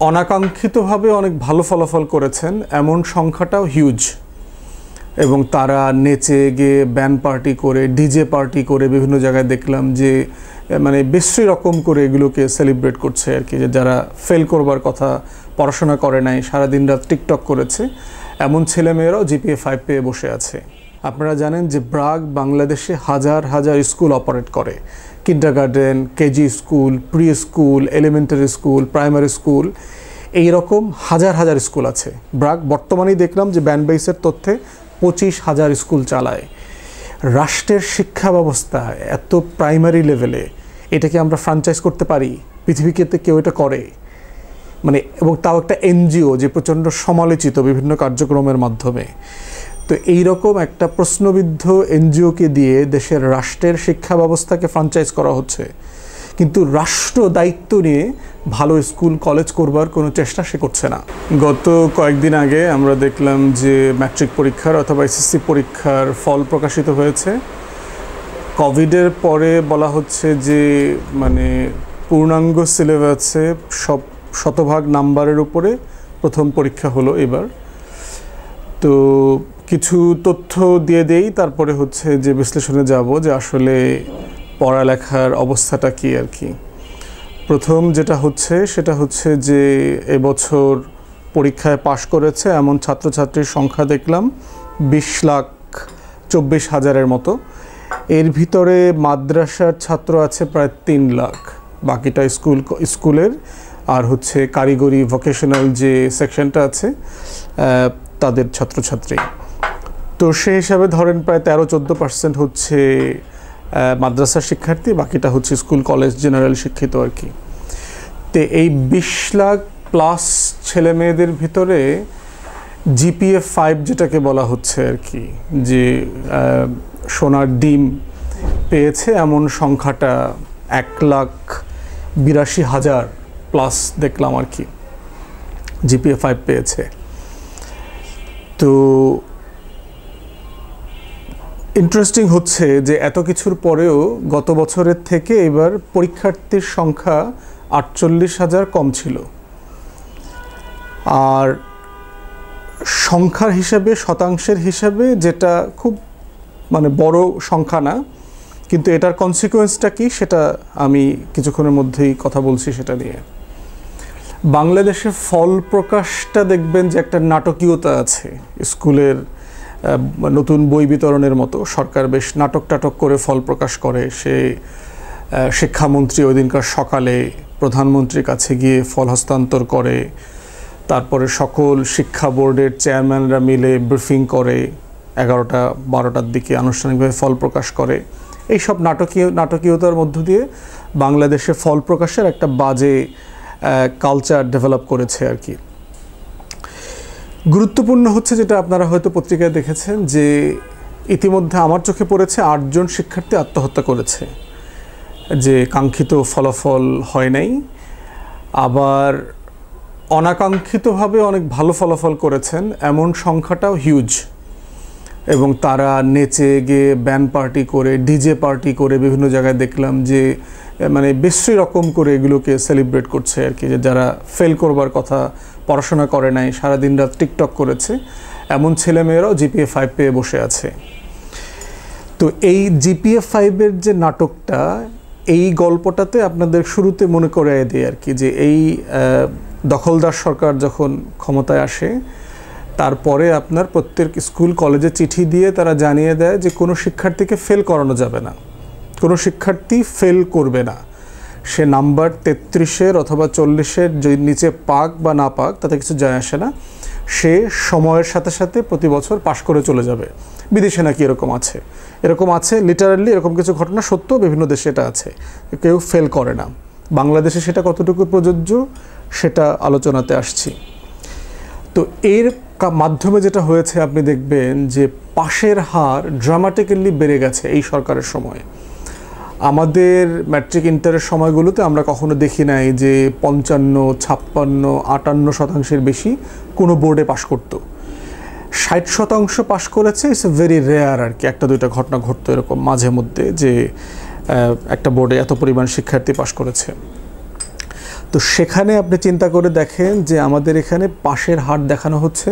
অনাকাঙ্ক্ষিতভাবে অনেক ভালো ফলাফল করেছেন এমন সংখ্যাটাও হিউজ, এবং তারা নেচে গিয়ে ব্যান্ড পার্টি করে ডিজে পার্টি করে বিভিন্ন জায়গায় দেখলাম যে মানে বিশ্রী রকম করে এগুলোকে সেলিব্রেট করছে আর কি, যে যারা ফেল করবার কথা, পড়াশোনা করে নাই, সারাদিন রাত টিকটক করেছে, এমন ছেলেমেয়েরাও জিপিএ 5 পেয়ে বসে আছে। আপনারা জানেন যে ব্রাগ বাংলাদেশে হাজার হাজার স্কুল অপারেট করে, kindergarten, KG school, pre school, elementary school, primary school, এই রকম হাজার হাজার স্কুল আছে। ব্রাগ বর্তমানেই দেখলাম যে ব্যান্ডবেসের তথ্যে 25,000 স্কুল চালায়। রাষ্ট্রের শিক্ষা ব্যবস্থা এত প্রাইমারি লেভেলে, এটাকে আমরা ফ্র্যাঞ্চাইজ করতে পারি? পৃথিবীতে কেউ এটা করে? মানে, এবং তাও একটা এনজিও যে প্রচণ্ড সমালোচিত বিভিন্ন কার্যক্রমের মাধ্যমে। তো এইরকম একটা প্রশ্নবিদ্ধ এনজিওকে দিয়ে দেশের রাষ্ট্রের শিক্ষা ব্যবস্থাকে ফ্র্যাঞ্চাইজ করা হচ্ছে, কিন্তু রাষ্ট্র দায়িত্ব নিয়ে ভালো স্কুল কলেজ করবার কোনো চেষ্টা সে করছে না। গত কয়েকদিন আগে আমরা দেখলাম যে ম্যাট্রিক পরীক্ষার অথবা এসএসসি পরীক্ষার ফল প্রকাশিত হয়েছে। কোভিডের পরে বলা হচ্ছে যে মানে পূর্ণাঙ্গ সিলেবাসে সব শতভাগ নাম্বারের উপরে প্রথম পরীক্ষা হলো এবার। তো কিছু তথ্য দিয়ে দেই, তারপরে হচ্ছে যে বিশ্লেষণে যাব যে আসলে পড়ালেখার অবস্থাটা কি আর কি। প্রথম যেটা হচ্ছে সেটা হচ্ছে যে এবছর পরীক্ষায় পাশ করেছে এমন ছাত্রছাত্রীর সংখ্যা দেখলাম 20,24,000-এর মতো। এর ভিতরে মাদ্রাসার ছাত্র আছে প্রায় 3 লাখ, বাকিটা স্কুলের আর হচ্ছে কারিগরি ভোকেশনাল যে সেকশনটা আছে তাদের ছাত্রছাত্রী। তো সেই হিসাবে ধরেন প্রায় 13-14% হচ্ছে মাদ্রাসার শিক্ষার্থী, বাকিটা হচ্ছে স্কুল কলেজ জেনারেল শিক্ষিত আর কি। তো এই 20 লাখ প্লাস ছেলে মেয়েদের ভিতরে জিপিএ 5 যেটাকে বলা হচ্ছে আর কি, যে সোনার ডিম পেয়েছে এমন সংখ্যাটা 1,82,000 প্লাস দেখলাম আর কি, জিপিএ 5 পেয়েছে। তো ইন্টারেস্টিং হচ্ছে যে এত কিছুর পরেও গত বছরের থেকে এবার পরীক্ষার্থীর সংখ্যা 48,000 কম ছিল। আর সংখ্যার হিসাবে, শতাংশের হিসাবে যেটা খুব মানে বড় সংখ্যা না, কিন্তু এটার কনসিকুয়েন্সটা কি সেটা আমি কিছুক্ষণের মধ্যেই কথা বলছি সেটা নিয়ে। বাংলাদেশে ফল প্রকাশটা দেখবেন যে একটা নাটকীয়তা আছে। স্কুলের নতুন বই বিতরণের মতো সরকার বেশ নাটক করে ফল প্রকাশ করে। সে শিক্ষামন্ত্রী ওই দিনকার সকালে প্রধানমন্ত্রীর কাছে গিয়ে ফল হস্তান্তর করে, তারপরে সকল শিক্ষা বোর্ডের চেয়ারম্যানরা মিলে ব্রিফিং করে, 11টা-12টার দিকে আনুষ্ঠানিকভাবে ফল প্রকাশ করে। এইসব নাটকীয়তার মধ্য দিয়ে বাংলাদেশে ফল প্রকাশের একটা বাজে কালচার ডেভেলপ করেছে আর কি। গুরুত্বপূর্ণ হচ্ছে যেটা আপনারা হয়তো পত্রিকায় দেখেছেন যে ইতিমধ্যে আমার চোখে পড়েছে 8 জন শিক্ষার্থী আত্মহত্যা করেছে, যে কাঙ্ক্ষিত ফলাফল হয় নাই। আবার অনাকাঙ্ক্ষিতভাবে অনেক ভালো ফলাফল করেছেন এমন সংখ্যাটাও হিউজ, এবং তারা নেচে গিয়ে ব্যান্ড পার্টি করে ডিজে পার্টি করে বিভিন্ন জায়গায় দেখলাম যে মানে বিশ্রী রকম করে এগুলোকে সেলিব্রেট করছে আর কি, যে যারা ফেল করবার কথা, পড়াশোনা করে নাই, সারাদিন রাত টিকটক করেছে, এমন ছেলেমেয়েরাও জিপিএ 5 পেয়ে বসে আছে। তো এই জিপিএ 5-এর যে নাটকটা, এই গল্পটাতে আপনাদের শুরুতে মনে করিয়ে দেয় আর কি, যে এই দখলদার সরকার যখন ক্ষমতায় আসে তারপরে আপনার প্রত্যেক স্কুল কলেজে চিঠি দিয়ে তারা জানিয়ে দেয় যে কোনো শিক্ষার্থীকে ফেল করানো যাবে না, কোনো শিক্ষার্থী ফেল করবে না। সে নাম্বার 33-এর অথবা 40-এর নিচে পাক বা না পাক তাতে কিছু যায় আসে না, সে সময়ের সাথে সাথে প্রতি বছর পাশ করে চলে যাবে। বিদেশে নাকি এরকম আছে, লিটারালি এরকম কিছু ঘটনা সত্য, বিভিন্ন দেশে এটা আছে, কেউ ফেল করে না। বাংলাদেশে সেটা কতটুকু প্রযোজ্য সেটা আলোচনাতে আসছি। তো এর মাধ্যমে যেটা হয়েছে আপনি দেখবেন যে পাশের হার ড্রামাটিক্যালি বেড়ে গেছে এই সরকারের সময়। আমাদের ম্যাট্রিক ইন্টারের সময়গুলোতে আমরা কখনো দেখি নাই যে 55, 56, 58% বেশি কোনো বোর্ডে পাশ করতো। 60% পাশ করেছে, ইটস এ ভেরি রেয়ার আর কি, 1-2টা ঘটনা ঘটতো এরকম মাঝে মধ্যে যে একটা বোর্ডে এত পরিমাণ শিক্ষার্থী পাশ করেছে। তো সেখানে আপনি চিন্তা করে দেখেন যে আমাদের এখানে পাশের হার দেখানো হচ্ছে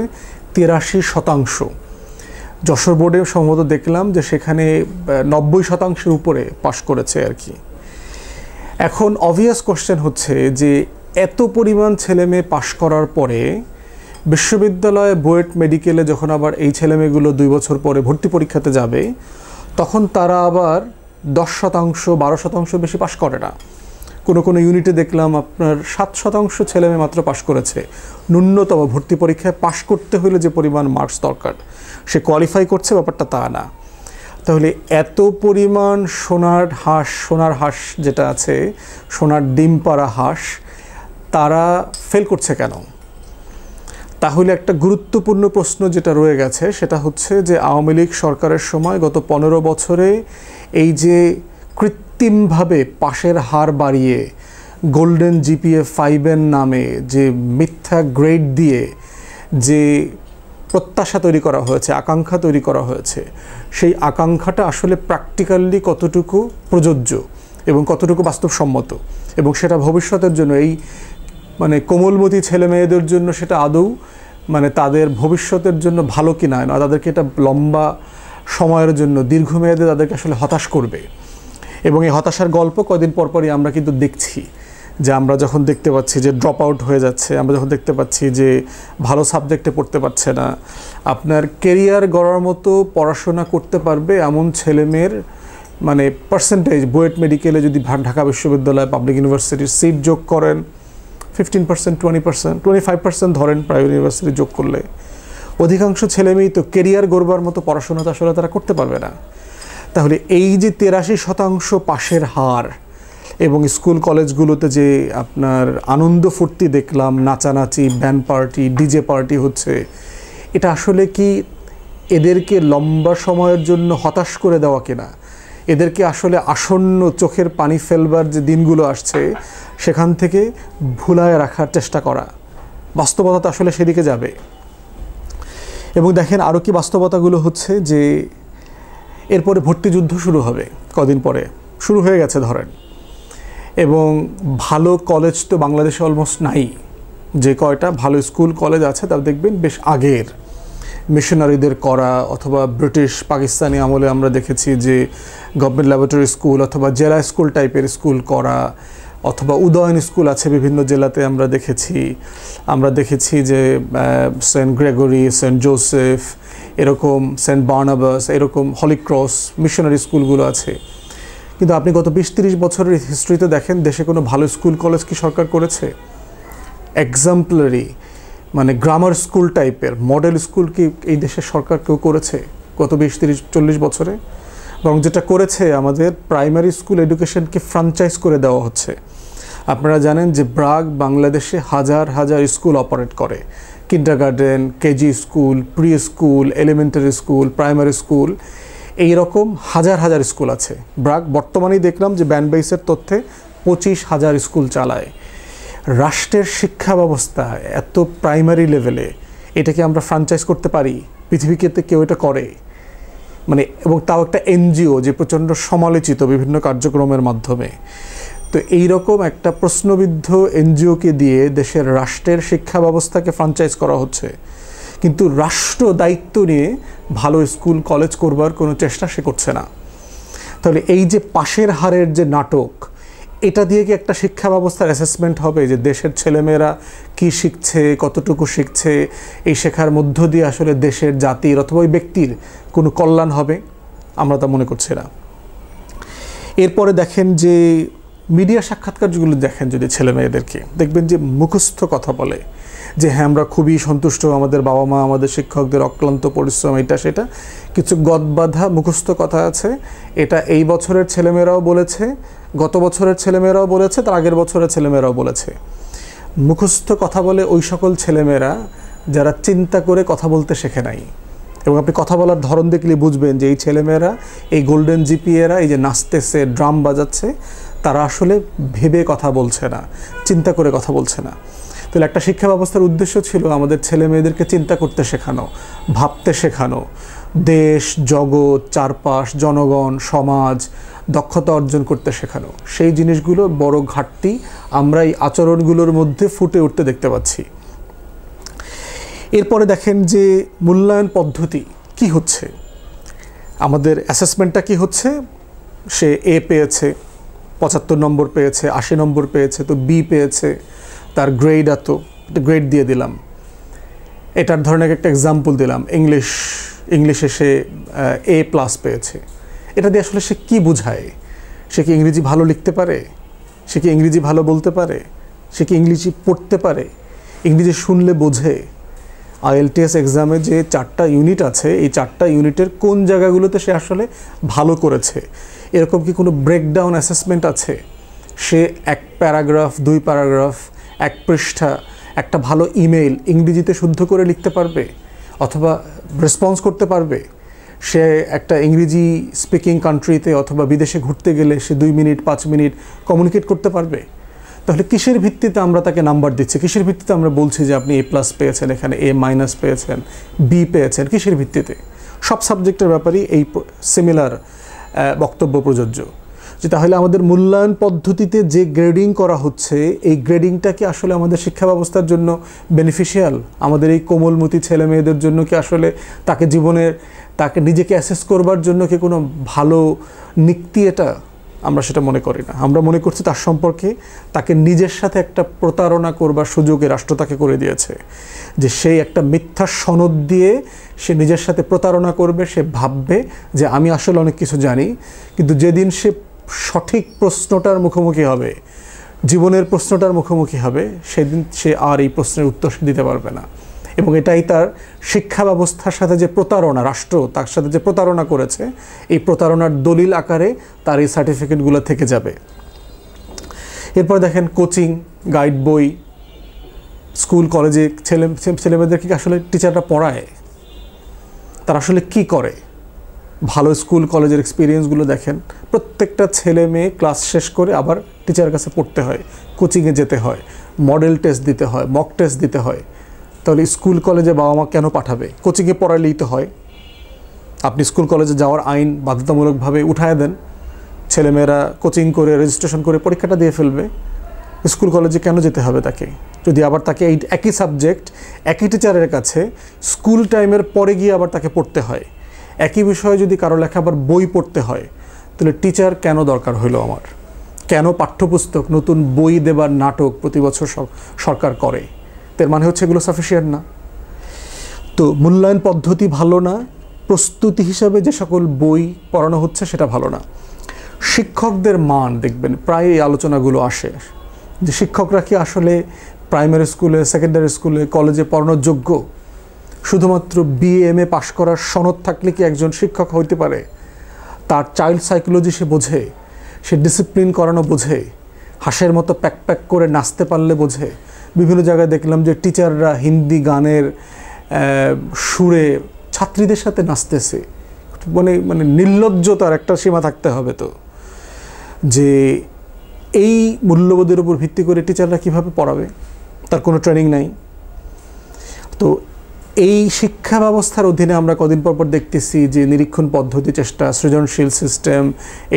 83%। যশোর বোর্ডে সম্ভবত দেখলাম যে সেখানে 90% উপরে পাশ করেছে আর কি। এখন অবভিয়াস কোশ্চেন হচ্ছে যে এত পরিমাণ ছেলে মেয়ে পাশ করার পরে বিশ্ববিদ্যালয়ে বুয়েট মেডিকেলে যখন আবার এই ছেলেমেয়েগুলো 2 বছর পরে ভর্তি পরীক্ষাতে যাবে, তখন তারা আবার 10%, 12% বেশি পাশ করে না। কোনো ইউনিটে দেখলাম আপনার 7% ছেলেমেয়ে মাত্র পাশ করেছে। ন্যূনতম ভর্তি পরীক্ষায় পাশ করতে হলে যে পরিমাণ মার্কস দরকার, সে কোয়ালিফাই করছে, ব্যাপারটা তা না। তাহলে এত পরিমাণ সোনার হাঁস যেটা আছে, সোনার ডিম পাড়া হাঁস, তারা ফেল করছে কেন? তাহলে একটা গুরুত্বপূর্ণ প্রশ্ন যেটা রয়ে গেছে সেটা হচ্ছে যে আওয়ামী লীগ সরকারের সময় গত 15 বছরে এই যে কৃত্রিমভাবে পাশের হার বাড়িয়ে গোল্ডেন জিপিএ 5 নামে যে মিথ্যা গ্রেড দিয়ে যে প্রত্যাশা তৈরি করা হয়েছে, আকাঙ্ক্ষা তৈরি করা হয়েছে, সেই আকাঙ্ক্ষাটা আসলে প্র্যাকটিক্যালি কতটুকু প্রযোজ্য এবং কতটুকু বাস্তবসম্মত, এবং সেটা ভবিষ্যতের জন্য এই মানে কোমলমতি ছেলে মেয়েদের জন্য সেটা আদৌ মানে তাদের ভবিষ্যতের জন্য ভালো কি না, তাদেরকে এটা লম্বা সময়ের জন্য দীর্ঘমেয়াদে তাদেরকে আসলে হতাশ করবে। এবং এই হতাশার গল্প কদিন পরপরই আমরা কিন্তু দেখছি, যে আমরা যখন দেখতে পাচ্ছি যে ড্রপ আউট হয়ে যাচ্ছে, আমরা যখন দেখতে পাচ্ছি যে ভালো সাবজেক্টে পড়তে পারছে না, আপনার কেরিয়ার গড়ার মতো পড়াশোনা করতে পারবে এমন ছেলেমেয়ের মানে পার্সেন্টেজ বুয়েট মেডিকেলে যদি ঢাকা বিশ্ববিদ্যালয় পাবলিক ইউনিভার্সিটির সিট যোগ করেন 15%, 20%, 25% ধরেন প্রাইভেট ইউনিভার্সিটি যোগ করলে, অধিকাংশ ছেলেমেয়েই তো কেরিয়ার গড়বার মতো পড়াশোনা তো আসলে তারা করতে পারবে না। তাহলে এই যে 83% পাশের হার এবং স্কুল কলেজগুলোতে যে আপনার আনন্দ ফুর্তি দেখলাম, নাচানাচি, ব্যান্ড পার্টি, ডিজে পার্টি হচ্ছে, এটা আসলে কি এদেরকে লম্বা সময়ের জন্য হতাশ করে দেওয়া কিনা? এদেরকে আসলে আসন্ন চোখের পানি ফেলবার যে দিনগুলো আসছে সেখান থেকে ভুলায় রাখার চেষ্টা করা? বাস্তবতা তো আসলে সেদিকে যাবে। এবং দেখেন আরও কি বাস্তবতাগুলো হচ্ছে যে এরপরে ভর্তি যুদ্ধ শুরু হবে, কদিন পরে শুরু হয়ে গেছে ধরেন, এবং ভালো কলেজ তো বাংলাদেশে অলমোস্ট নাই। যে কয়টা ভালো স্কুল কলেজ আছে তারা দেখবেন বেশ আগের মিশনারিদের করা, অথবা ব্রিটিশ পাকিস্তানি আমলে আমরা দেখেছি যে গভর্নমেন্ট ল্যাবরেটরি স্কুল অথবা জেলা স্কুল টাইপের স্কুল করা, অথবা উদয়ন স্কুল আছে বিভিন্ন জেলাতে আমরা দেখেছি যে সেন্ট গ্রেগরি, সেন্ট জোসেফ, এরকম সেন্ট বার্নাবাস, এরকম হলি ক্রস মিশনারি স্কুলগুলো আছে। কিন্তু আপনি গত 20-30 বছরের হিস্ট্রিতে দেখেন দেশে কোনো ভালো স্কুল কলেজ কি সরকার করেছে? এক্সাম্পলারি মানে গ্রামার স্কুল টাইপের মডেল স্কুল কি এই দেশের সরকার কেউ করেছে গত 20-30-40 বছরে? বরং যেটা করেছে, আমাদের প্রাইমারি স্কুল এডুকেশনকে ফ্র্যাঞ্চাইজ করে দেওয়া হচ্ছে। আপনারা জানেন যে ব্রাগ বাংলাদেশে হাজার হাজার স্কুল অপারেট করে, kindergarten, KG school, pre school, elementary school, primary school, এই রকম হাজার হাজার স্কুল আছে। ব্রাগ বর্তমানেই দেখলাম যে ব্যানবেইসের তথ্যে 25,000 স্কুল চালায়। রাষ্ট্রের শিক্ষা ব্যবস্থা এত প্রাইমারি লেভেলে, এটাকে আমরা ফ্র্যাঞ্চাইজ করতে পারি? পৃথিবীতে কেউ এটা করে? মানে এবং তাও একটা এনজিও যে প্রচণ্ড সমালোচিত বিভিন্ন কার্যক্রমের মাধ্যমে। তো এইরকম একটা প্রশ্নবিদ্ধ এনজিওকে দিয়ে দেশের রাষ্ট্রের শিক্ষা ব্যবস্থাকে ফ্র্যাঞ্চাইজ করা হচ্ছে, কিন্তু রাষ্ট্র দায়িত্ব নিয়ে ভালো স্কুল কলেজ করবার কোনো চেষ্টা সে করছে না। তাহলে এই যে পাশের হারের যে নাটক, এটা দিয়ে কি একটা শিক্ষা ব্যবস্থার অ্যাসেসমেন্ট হবে যে দেশের ছেলেমেয়েরা কি শিখছে, কতটুকু শিখছে, এই শেখার মধ্য দিয়ে আসলে দেশের, জাতির অথবা ওই ব্যক্তির কোনো কল্যাণ হবে? আমরা তা মনে করছি না। এরপরে দেখেন যে মিডিয়া সাক্ষাৎকারগুলো দেখেন, যদি ছেলে মেয়েদেরকে দেখবেন যে মুখস্থ কথা বলে যে হ্যাঁ আমরা খুবই সন্তুষ্ট, আমাদের বাবা মা, আমাদের শিক্ষকদের অক্লান্ত পরিশ্রম, এটা সেটা, কিছু গদবাঁধা মুখস্থ কথা আছে। এটা এই বছরের ছেলেমেয়েরাও বলেছে, গত বছরের ছেলেমেয়েরাও বলেছে, তার আগের বছরের ছেলেমেয়েরাও বলেছে। মুখস্থ কথা বলে ওই সকল ছেলেমেয়েরা যারা চিন্তা করে কথা বলতে শেখে নাই। এবং আপনি কথা বলার ধরন দেখলে বুঝবেন যে এই ছেলেমেয়েরা, এই গোল্ডেন জিপিএরা, এই যে নাচতেছে, ড্রাম বাজাচ্ছে, তারা আসলে ভেবে কথা বলছে না, চিন্তা করে কথা বলছে না। তাহলে একটা শিক্ষা ব্যবস্থার উদ্দেশ্য ছিল আমাদের ছেলে মেয়েদেরকে চিন্তা করতে শেখানো, ভাবতে শেখানো, দেশ, জগৎ, চারপাশ, জনগণ, সমাজ, দক্ষতা অর্জন করতে শেখানো, সেই জিনিসগুলো বড় ঘাটতি আমরা এই আচরণগুলোর মধ্যে ফুটে উঠতে দেখতে পাচ্ছি। এরপরে দেখেন যে মূল্যায়ন পদ্ধতি কি হচ্ছে, আমাদের অ্যাসেসমেন্টটা কি হচ্ছে, সে এ পেয়েছে 75 নম্বর পেয়েছে, 80 নম্বর পেয়েছে, তো বি পেয়েছে, তার গ্রেড এত, গ্রেড দিয়ে দিলাম। এটার ধরনের একটা এক্সাম্পল দিলাম, ইংলিশে সে A+ পেয়েছে। এটা দিয়ে আসলে সে কী বোঝায়? সে কি ইংরেজি ভালো লিখতে পারে? সে কি ইংরেজি ভালো বলতে পারে? সে কি ইংরেজি পড়তে পারে? ইংরেজি শুনলে বোঝে? IELTS এক্সামে যে 4টা ইউনিট আছে, এই 4টা ইউনিটের কোন জায়গাগুলোতে সে আসলে ভালো করেছে, এরকম কি কোনো ব্রেকডাউন অ্যাসেসমেন্ট আছে? সে 1 প্যারাগ্রাফ, 2 প্যারাগ্রাফ, 1 পৃষ্ঠা, একটা ভালো ইমেইল ইংরেজিতে শুদ্ধ করে লিখতে পারবে অথবা রেসপন্স করতে পারবে? সে একটা ইংরেজি স্পিকিং কান্ট্রিতে অথবা বিদেশে ঘুরতে গেলে সে 2 মিনিট 5 মিনিট কমিউনিকেট করতে পারবে? তাহলে কিসের ভিত্তিতে আমরা তাকে নাম্বার দিচ্ছি? কিসের ভিত্তিতে আমরা বলছি যে আপনি A+ পেয়েছেন, এখানে A- পেয়েছেন, B পেয়েছেন? কিসের ভিত্তিতে? সব সাবজেক্টের ব্যাপারেই এই সিমিলার বক্তব্য প্রযোজ্য, যে তাহলে আমাদের মূল্যায়ন পদ্ধতিতে যে গ্রেডিং করা হচ্ছে, এই গ্রেডিংটা কি আসলে আমাদের শিক্ষা ব্যবস্থার জন্য বেনিফিশিয়াল? আমাদের এই কোমলমতি ছেলে মেয়েদের জন্য কি আসলে তাকে নিজেকে অ্যাসেস করবার জন্য কি কোনো ভালো নিক্তি এটা? আমরা সেটা মনে করি না। আমরা মনে করছি তার সম্পর্কে তাকে নিজের সাথে একটা প্রতারণা করবার সুযোগে রাষ্ট্র তাকে করে দিয়েছে, যে সেই একটা মিথ্যা সনদ দিয়ে সে নিজের সাথে প্রতারণা করবে। সে ভাববে যে আমি আসলে অনেক কিছু জানি, কিন্তু যেদিন সে সঠিক প্রশ্নটার মুখোমুখি হবে, জীবনের প্রশ্নটার মুখোমুখি হবে, সেদিন সে আর এই প্রশ্নের উত্তর দিতে পারবে না। এবং এটাই তার শিক্ষা ব্যবস্থার সাথে যে প্রতারণা, রাষ্ট্র তার সাথে যে প্রতারণা করেছে, এই প্রতারণার দলিল আকারে তার এই সার্টিফিকেটগুলো থেকে যাবে। এরপর দেখেন কোচিং, গাইড বই, স্কুল কলেজে ছেলেমেয়েদেরকে আসলে টিচাররা পড়ায়, তারা আসলে কি করে? ভালো স্কুল কলেজের এক্সপিরিয়েন্সগুলো দেখেন, প্রত্যেকটা ছেলে মেয়ে ক্লাস শেষ করে আবার টিচারের কাছে পড়তে হয়, কোচিংয়ে যেতে হয়, মডেল টেস্ট দিতে হয়, মক টেস্ট দিতে হয়। তাহলে স্কুল কলেজে বাবা মা কেন পাঠাবে? কোচিংয়ে পড়ালেই তো হয়। আপনি স্কুল কলেজে যাওয়ার আইন বাধ্যতামূলকভাবে উঠায় দেন, ছেলেমেয়েরা কোচিং করে রেজিস্ট্রেশন করে পরীক্ষাটা দিয়ে ফেলবে। স্কুল কলেজে কেন যেতে হবে তাকে? যদি আবার তাকে এই একই সাবজেক্ট একই টিচারের কাছে স্কুল টাইমের পরে গিয়ে আবার তাকে পড়তে হয়, একই বিষয়ে যদি কারো লেখা আবার বই পড়তে হয়, তাহলে টিচার কেন দরকার হলো আমার? কেন পাঠ্যপুস্তক, নতুন বই দেবার নাটক প্রতি বছর সরকার করে? তার মানে হচ্ছে এগুলো সাফিসিয়েন্ট না। তো মূল্যায়ন পদ্ধতি ভালো না, প্রস্তুতি হিসাবে যে সকল বই পড়ানো হচ্ছে সেটা ভালো না। শিক্ষকদের মান দেখবেন, প্রায় এই আলোচনাগুলো আসে যে শিক্ষকরা কি আসলে প্রাইমারি স্কুলে, সেকেন্ডারি স্কুলে, কলেজে পড়ানোর যোগ্য? শুধুমাত্র BA-MA পাশ করার সনদ থাকলে কি একজন শিক্ষক হইতে পারে? তার চাইল্ড সাইকোলজি সে বোঝে, সে ডিসিপ্লিন করানো বোঝে, হাঁসের মতো প্যাক প্যাক করে নাচতে পারলে বোঝে। বিভিন্ন জায়গায় দেখলাম যে টিচাররা হিন্দি গানের সুরে ছাত্রীদের সাথে নাচতেছে। মানে নির্লজ্জতার একটা সীমা থাকতে হবে তো, যে এই মূল্যবোধের উপর ভিত্তি করে টিচাররা কিভাবে পড়াবে? তার কোনো ট্রেনিং নাই। তো এই শিক্ষা ব্যবস্থার অধীনে আমরা কদিন পর দেখতেছি যে নিরীক্ষণ পদ্ধতি চেষ্টা, সৃজনশীল সিস্টেম,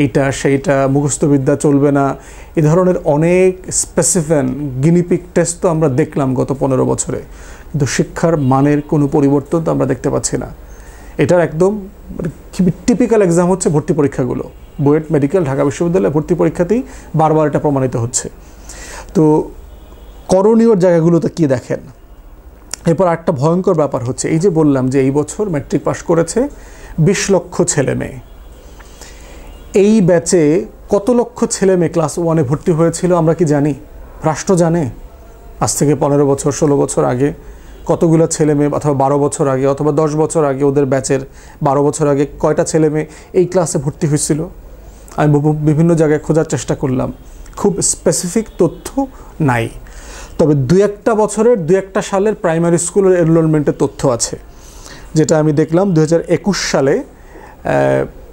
এইটা সেইটা, মুখস্থবিদ্যা চলবে না, এ ধরনের অনেক স্পেসিফিক গিনিপিক টেস্ট তো আমরা দেখলাম গত 15 বছরে, কিন্তু শিক্ষার মানের কোনো পরিবর্তন তো আমরা দেখতে পাচ্ছি না। এটার একদম টিপিক্যাল এক্সাম হচ্ছে ভর্তি পরীক্ষাগুলো, বুয়েট, মেডিকেল, ঢাকা বিশ্ববিদ্যালয়ে ভর্তি পরীক্ষাতেই বারবার এটা প্রমাণিত হচ্ছে। তো করণীয় জায়গাগুলোতে কি দেখেন? এরপর একটা ভয়ঙ্কর ব্যাপার হচ্ছে, এই যে বললাম যে এই বছর ম্যাট্রিক পাস করেছে 20 লক্ষ ছেলে মেয়ে, এই ব্যাচে কত লক্ষ ছেলে মেয়ে ক্লাস 1-এ ভর্তি হয়েছিল আমরা কি জানি? রাষ্ট্র জানে? আজ থেকে 15 বছর 16 বছর আগে কতগুলো ছেলে মেয়ে, অথবা 12 বছর আগে অথবা 10 বছর আগে, ওদের ব্যাচের 12 বছর আগে কয়টা ছেলে মেয়ে এই ক্লাসে ভর্তি হয়েছিল? আমি বিভিন্ন জায়গায় খোঁজার চেষ্টা করলাম, খুব স্পেসিফিক তথ্য নাই। তবে 2-1টা বছরের 2-1টা সালের প্রাইমারি স্কুলের এনরোলমেন্টের তথ্য আছে, যেটা আমি দেখলাম 2021 সালে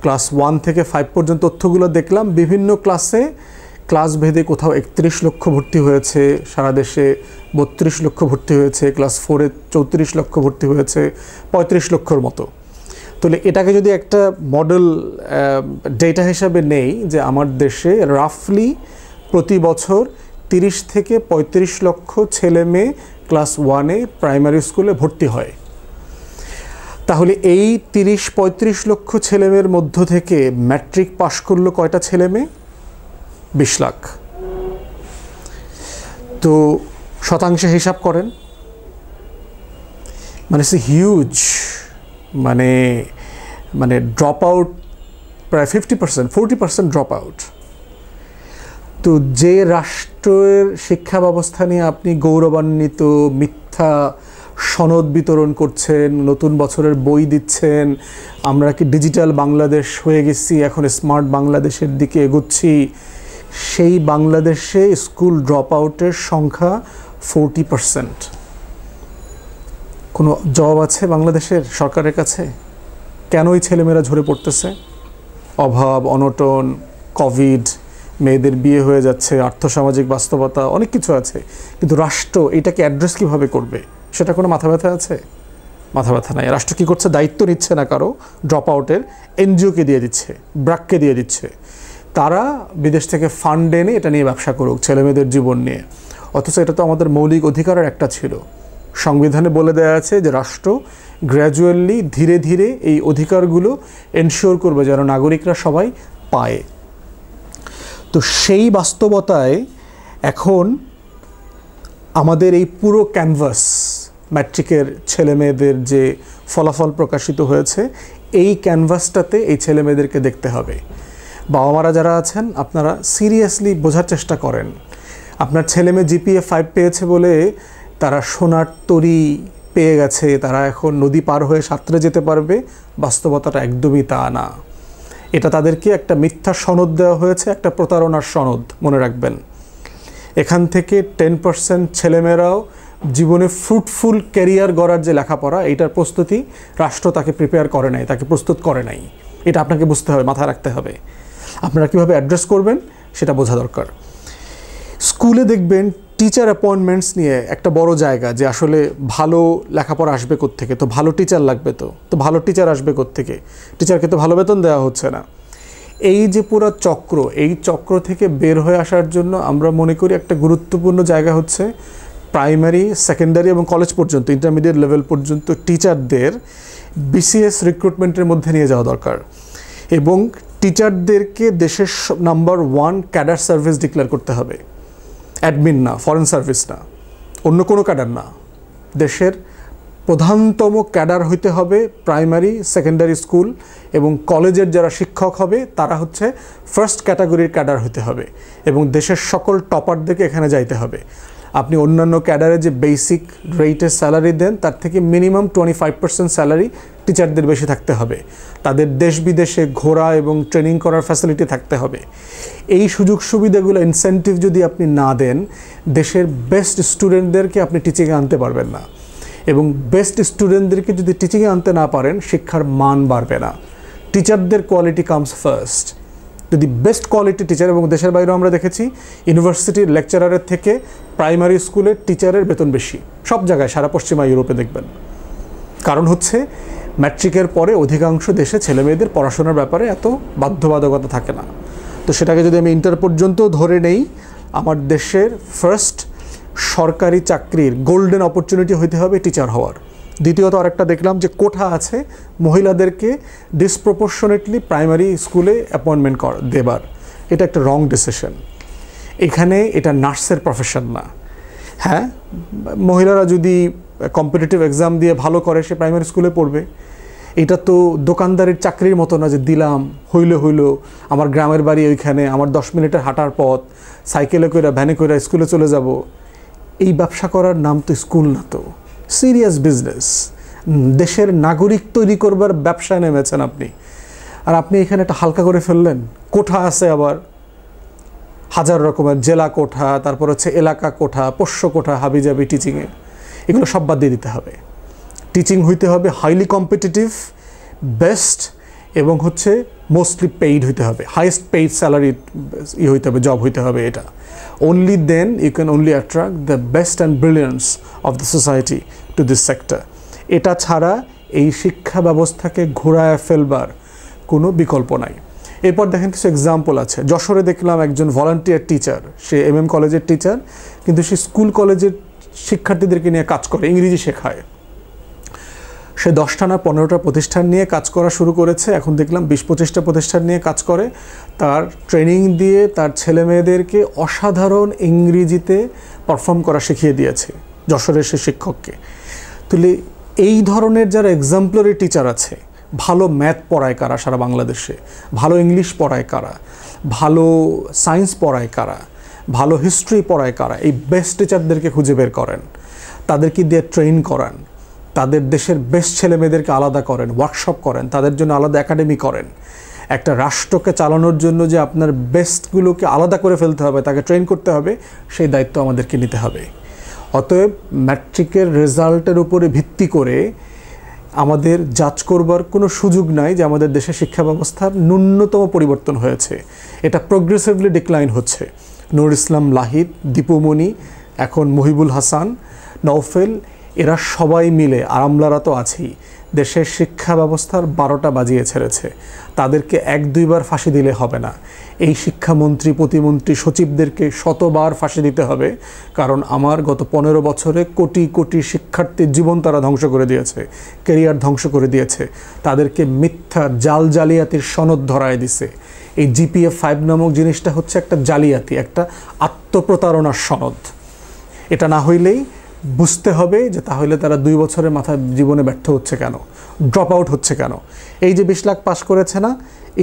ক্লাস 1 থেকে 5 পর্যন্ত তথ্যগুলো দেখলাম। বিভিন্ন ক্লাস ভেদে কোথাও 31 লক্ষ ভর্তি হয়েছে সারা দেশে, 32 লক্ষ ভর্তি হয়েছে, ক্লাস 4-এ 34 লক্ষ ভর্তি হয়েছে, 35 লক্ষর মতো। তাহলে এটাকে যদি একটা মডেল ডেটা হিসাবে নেই যে আমার দেশে রাফলি প্রতি বছর 30 থেকে 35 লক্ষ ছেলে মেয়ে ক্লাস 1-এ প্রাইমারি স্কুলে ভর্তি হয়, তাহলে এই 30-35 লক্ষ ছেলেমেয়ের মধ্য থেকে ম্যাট্রিক পাশ করলো কয়টা ছেলে মেয়ে? 20 লাখ। তো শতাংশে হিসাব করেন, মানে সে হিউজ, মানে ড্রপ আউট প্রায় 50%, 40% ড্রপ আউট। তো যে রাষ্ট্রের শিক্ষা ব্যবস্থা নিয়ে আপনি গৌরবান্বিত, মিথ্যা সনদ বিতরণ করছেন, নতুন বছরের বই দিচ্ছেন, আমরা কি ডিজিটাল বাংলাদেশ হয়ে গেছি, এখন স্মার্ট বাংলাদেশের দিকে এগোচ্ছি, সেই বাংলাদেশে স্কুল ড্রপ আউটের সংখ্যা 40%। কোনো জবাব আছে বাংলাদেশের সরকারের কাছে? কেন এই ছেলেমেয়েরা ঝরে পড়তেছে? অভাব, অনটন, কোভিড, মেয়েদের বিয়ে হয়ে যাচ্ছে, আর্থসামাজিক বাস্তবতা, অনেক কিছু আছে। কিন্তু রাষ্ট্র এটাকে অ্যাড্রেস কীভাবে করবে সেটা কোনো মাথা ব্যথা আছে? মাথা ব্যথা নাই। রাষ্ট্র কী করছে? দায়িত্ব নিচ্ছে না কারো ড্রপ আউটের, এনজিওকে দিয়ে দিচ্ছে, ব্র্যাককে দিয়ে দিচ্ছে। তারা বিদেশ থেকে ফান্ড এনে এটা নিয়ে ব্যবসা করুক, ছেলেমেয়েদের জীবন নিয়ে। অথচ এটা তো আমাদের মৌলিক অধিকারের একটা ছিল। সংবিধানে বলে দেওয়া আছে যে রাষ্ট্র গ্র্যাজুয়ালি, ধীরে ধীরে এই অধিকারগুলো এনশিওর করবে যেন নাগরিকরা সবাই পায়। তো সেই বাস্তবতায় এখন আমাদের এই পুরো ক্যানভাস, ম্যাট্রিকের ছেলেমেয়েদের যে ফলাফল প্রকাশিত হয়েছে, এই ক্যানভাসটাতে এই ছেলেমেয়েদেরকে দেখতে হবে। বাবা মারা যারা আছেন, আপনারা সিরিয়াসলি বোঝার চেষ্টা করেন। আপনার ছেলেমেয়ে জিপিএ 5 পেয়েছে বলে তারা সোনার তরী পেয়ে গেছে, তারা এখন নদী পার হয়ে সাঁতরে যেতে পারবে, বাস্তবতাটা একদমই তা না। এটা তাদেরকে একটা মিথ্যা সনদ দেওয়া হয়েছে, একটা প্রতারণার সনদ, মনে রাখবেন। এখান থেকে 10% ছেলেমেয়েরাও জীবনে ফ্রুটফুল ক্যারিয়ার গড়ার যে লেখাপড়া, এইটার প্রস্তুতি রাষ্ট্র তাকে প্রিপেয়ার করে নাই, তাকে প্রস্তুত করে নাই। এটা আপনাকে বুঝতে হবে, মাথায় রাখতে হবে। আপনারা কীভাবে অ্যাড্রেস করবেন সেটা বোঝা দরকার। স্কুলে দেখবেন টিচার অ্যাপয়েন্টমেন্টস নিয়ে একটা বড় জায়গা, যে আসলে ভালো লেখাপড়া আসবে কোত্থেকে? তো ভালো টিচার লাগবে, তো ভালো টিচার আসবে কোত্থেকে? টিচারকে তো ভালো বেতন দেওয়া হচ্ছে না। এই যে পুরো চক্র, এই চক্র থেকে বের হয়ে আসার জন্য আমরা মনে করি একটা গুরুত্বপূর্ণ জায়গা হচ্ছে প্রাইমারি, সেকেন্ডারি এবং কলেজ পর্যন্ত, ইন্টারমিডিয়েট লেভেল পর্যন্ত টিচারদের বিসিএস রিক্রুটমেন্টের মধ্যে নিয়ে যাওয়া দরকার, এবং টিচারদেরকে দেশের নাম্বার 1 ক্যাডার সার্ভিস ডিক্লেয়ার করতে হবে। অ্যাডমিন না, ফরেন সার্ভিস না, অন্য কোনো ক্যাডার না, দেশের প্রধানতম ক্যাডার হইতে হবে প্রাইমারি, সেকেন্ডারি স্কুল এবং কলেজের যারা শিক্ষক হবে তারা হচ্ছে ফার্স্ট ক্যাটাগরির ক্যাডার হইতে হবে, এবং দেশের সকল টপারদেরকে এখানে যাইতে হবে। আপনি অন্যান্য ক্যাডারে যে বেসিক রেটে স্যালারি দেন, তার থেকে মিনিমাম 25% স্যালারি টিচারদের বেশি থাকতে হবে। তাদের দেশ বিদেশে ঘোরা এবং ট্রেনিং করার ফ্যাসিলিটি থাকতে হবে। এই সুযোগ সুবিধাগুলো, ইনসেন্টিভ যদি আপনি না দেন, দেশের বেস্ট স্টুডেন্টদেরকে আপনি টিচিংয়ে আনতে পারবেন না, এবং বেস্ট স্টুডেন্টদেরকে যদি টিচিংয়ে আনতে না পারেন, শিক্ষার মান বাড়বে না। টিচারদের কোয়ালিটি কামস ফার্স্ট। যদি বেস্ট কোয়ালিটি টিচার, এবং দেশের বাইরেও আমরা দেখেছি ইউনিভার্সিটির লেকচারারের থেকে প্রাইমারি স্কুলের টিচারের বেতন বেশি, সব জায়গায়, সারা পশ্চিমা ইউরোপে দেখবেন। কারণ হচ্ছে ম্যাট্রিকের পরে অধিকাংশ দেশে ছেলেমেয়েদের পড়াশোনার ব্যাপারে এত বাধ্যবাধকতা থাকে না। তো সেটাকে যদি আমি ইন্টার পর্যন্ত ধরে নেই, আমার দেশের ফার্স্ট সরকারি চাকরির গোল্ডেন অপরচুনিটি হইতে হবে টিচার হওয়ার। দ্বিতীয়ত আরেকটা দেখলাম যে কোঠা আছে মহিলাদেরকে ডিসপ্রপোর্শনেটলি প্রাইমারি স্কুলে অ্যাপয়েন্টমেন্ট দেবার, এটা একটা রং ডিসিশন। এখানে এটা নার্সের প্রফেশন না। হ্যাঁ, মহিলারা যদি কম্পিটিটিভ এক্সাম দিয়ে ভালো করে, সে প্রাইমারি স্কুলে পড়বে। এটা তো দোকানদারের চাকরির মতো না যে দিলাম, হইল, আমার গ্রামের বাড়ি ওইখানে, আমার 10 মিনিটের হাঁটার পথ, সাইকেলে করে ভ্যানে করে স্কুলে চলে যাব। এই ব্যবসা করার নাম তো স্কুল না, তো সিরিয়াস বিজনেস। দেশের নাগরিক তৈরি করবার ব্যবসায় নেমেছেন আপনি, আর আপনি এখানে একটা হালকা করে ফেললেন। কোঠা আছে আবার হাজার রকমের, জেলা কোঠা, তারপর হচ্ছে এলাকা কোঠা, পোষ্য কোঠা, হাবিজাবি টিচিংয়ে, এগুলো সব বাদ দিয়ে দিতে হবে। টিচিং হইতে হবে হাইলি কম্পিটিটিভ, বেস্ট, এবং হচ্ছে মোস্টলি পেইড হইতে হবে, হাইয়েস্ট পেইড স্যালারি হইতে হবে, জব হইতে হবে। এটা only then you can only attract the best and brilliance of the society to this sector. এটা ছাড়া এই শিক্ষা ব্যবস্থাকে ঘোরায় ফেলবার কোনো বিকল্প নাই। এরপর দেখেন কিছু এক্সাম্পল আছে। যশোরে দেখলাম একজন ভলান্টিয়ার টিচার, সে MM কলেজের টিচার, কিন্তু সে স্কুল কলেজের শিক্ষার্থীদেরকে নিয়ে কাজ করে, ইংরেজি শেখায়। সে 10টা না 15টা প্রতিষ্ঠান নিয়ে কাজ করা শুরু করেছে। এখন দেখলাম 20-25টা প্রতিষ্ঠান নিয়ে কাজ করে। তার ট্রেনিং দিয়ে তার ছেলে মেয়েদেরকে অসাধারণ ইংরেজিতে পারফর্ম করা শিখিয়ে দিয়েছে যশোরের সে শিক্ষককে। তাহলে এই ধরনের যারা এক্সাম্পলারি টিচার আছে, ভালো ম্যাথ পড়ায় কারা সারা বাংলাদেশে, ভালো ইংলিশ পড়ায় কারা, ভালো সায়েন্স পড়ায় কারা, ভালো হিস্ট্রি পড়ায় কারা, এই বেস্ট টিচারদেরকে খুঁজে বের করেন, তাদেরকে দিয়ে ট্রেন করান, তাদের দেশের বেস্ট ছেলে মেয়েদেরকে আলাদা করেন, ওয়ার্কশপ করেন, তাদের জন্য আলাদা একাডেমি করেন। একটা রাষ্ট্রকে চালানোর জন্য যে আপনার বেস্টগুলোকে আলাদা করে ফেলতে হবে, তাকে ট্রেন করতে হবে, সেই দায়িত্ব আমাদেরকে নিতে হবে। অতএব ম্যাট্রিকের রেজাল্টের উপরে ভিত্তি করে আমাদের জাজ করবার কোনো সুযোগ নাই যে আমাদের দেশের শিক্ষা ব্যবস্থার ন্যূনতম পরিবর্তন হয়েছে। এটা প্রোগ্রেসিভলি ডিক্লাইন হচ্ছে। নূর ইসলাম লাহিদ, দীপুমণি, এখন মহিবুল হাসান, নওফেল, এরা সবাই মিলে, আর আমলারা তো আছেই, দেশের শিক্ষা ব্যবস্থার 12টা বাজিয়ে ছেড়েছে। তাদেরকে 1-2 বার ফাঁসি দিলে হবে না। এই শিক্ষামন্ত্রী, প্রতিমন্ত্রী, সচিবদেরকে শতবার ফাঁসি দিতে হবে। কারণ আমার গত 15 বছরে কোটি কোটি শিক্ষার্থীর জীবন তারা ধ্বংস করে দিয়েছে, ক্যারিয়ার ধ্বংস করে দিয়েছে। তাদেরকে মিথ্যা জালিয়াতির সনদ ধরায় দিছে। এই GPA-5 নামক জিনিসটা হচ্ছে একটা জালিয়াতি, একটা আত্মপ্রতারণার সনদ। এটা না হইলেই বুঝতে হবে যে তাহলে তারা 2 বছরের মাথায় জীবনে ব্যর্থ হচ্ছে কেন, ড্রপ আউট হচ্ছে কেন। এই যে 20 লাখ পাস করেছে না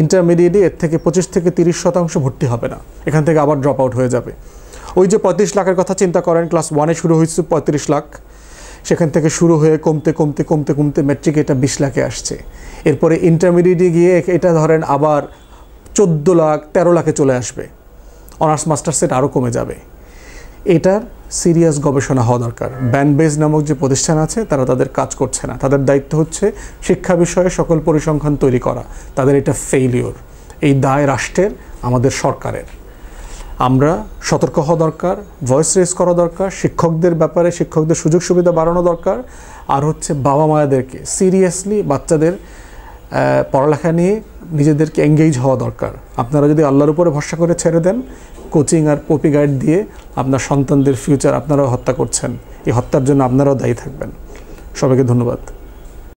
ইন্টারমিডিয়েটে, এর থেকে 25-30% ভর্তি হবে না, এখান থেকে আবার ড্রপ আউট হয়ে যাবে। ওই যে 35 লাখের কথা চিন্তা করেন, ক্লাস 1-এ শুরু হয়েছে 35 লাখ, সেখান থেকে শুরু হয়ে কমতে কমতে কমতে কমতে ম্যাট্রিকে এটা 20 লাখে আসছে। এরপরে ইন্টারমিডিয়েটে গিয়ে এটা ধরেন আবার 14 লাখ 13 লাখে চলে আসবে। অনার্স মাস্টার্স সেট আরও কমে যাবে। এটার সিরিয়াস গবেষণা হওয়া দরকার। ব্যানবেজ নামক যে প্রতিষ্ঠান আছে, তারা তাদের কাজ করছে না। তাদের দায়িত্ব হচ্ছে শিক্ষা বিষয়ে সকল পরিসংখ্যান তৈরি করা, তাদের এটা ফেইলিওর। এই দায় রাষ্ট্রের, আমাদের সরকারের। আমরা সতর্ক হওয়া দরকার, ভয়েস রেজ করা দরকার, শিক্ষকদের ব্যাপারে শিক্ষকদের সুযোগ সুবিধা বাড়ানো দরকার। আর হচ্ছে বাবা মায়েদেরকে সিরিয়াসলি বাচ্চাদের পড়ালেখা নিয়ে নিজেদেরকে এঙ্গেজ হওয়া দরকার। আপনারা যদি আল্লাহর উপরে ভরসা করে ছেড়ে দেন, কোচিং আর পপি গাইড দিয়ে আপনার সন্তানদের ফিউচার আপনারাও হত্যা করছেন। এই হত্যার জন্য আপনারাও দায়ী থাকবেন। সবাইকে ধন্যবাদ।